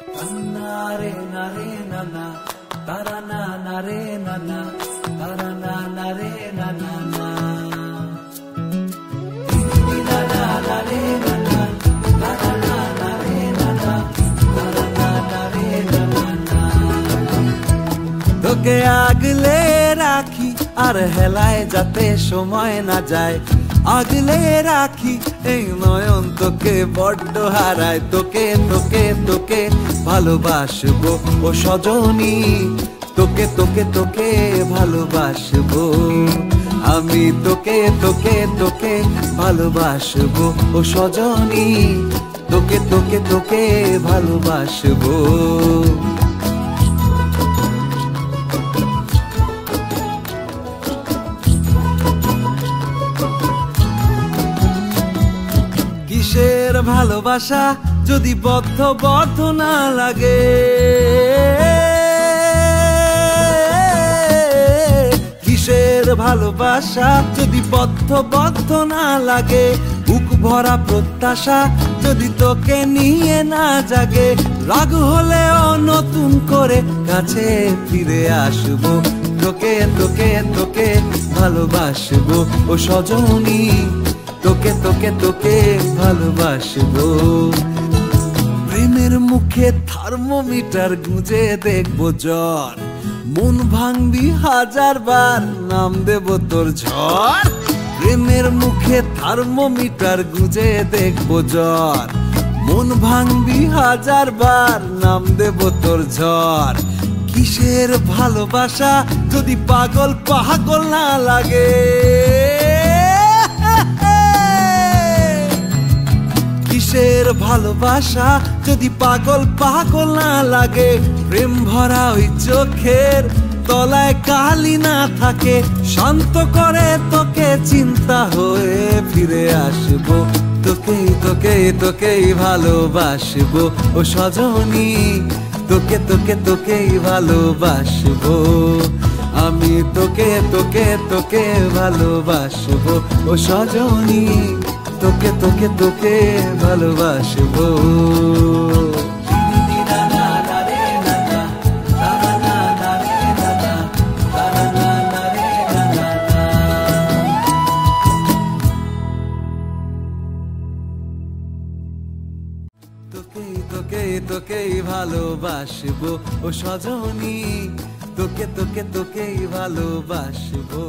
নারে নারে নানা তারা না নারে নানা তারা না নারে নানা না নারে নানা তারা না নারে নানা তারা না নারে নানা। তোকে আগলে রাখি আর হেলায় যাতে সময় না যায়, আগলে রাখি এই নয়ন তোকে বড্ড হারায়। তোকে তোকে তোকে ভালোবাসবো ও সজনী, তোকে তোকে তোকে ভালোবাসবো আমি। তোকে তোকে তোকে ভালোবাসবো ও সজনী, তোকে তোকে তোকে ভালোবাসবো। কিসের ভালোবাসা যদি বদ্ধ বদ্ধ না লাগে, কিসের ভালোবাসা যদি বদ্ধ বদ্ধ না লাগে, বুক ভরা প্রত্যাশা যদি তোকে নিয়ে না জাগে। রাগ হলেও নতুন করে কাছে ফিরে আসবো, তোকে তোকে তোকে ভালোবাসবো ও সজনী, তোকে তোকে তোকে ভালোবাসবো। প্রেমের মুখে থার্মোমিটার গুঁজে দেখবো জ্বর, মন ভাঙবি হাজার বার নাম দেব তোর ঝড়। প্রেমের মুখে থার্মোমিটার গুঁজে দেখবো জ্বর, মন ভাঙবি হাজার বার নাম দেব তোর ঝড়। কিসের ভালোবাসা যদি পাগল পাগল না লাগে, কিসের ভালোবাসা যদি পাগল পাগল না লাগে। প্রেম ভরা ওই চোখের তলায় কালি না থাকে, শান্ত করে তোকে চিন্তা হয়ে ফিরে আসবো, তোকেই তোকেই তোকেই ভালোবাসবো ও সজনী, তোকে তোকে তোকেই ভালোবাসবো আমি। তোকে তোকে তোকে ভালোবাসবো ও সজনী, তোকে তোকে তোকে ভালোবাসবো। তোকেই তোকেই তোকেই ভালোবাসবো ও সজনী, তোকে তোকে তোকেই ভালোবাসবো।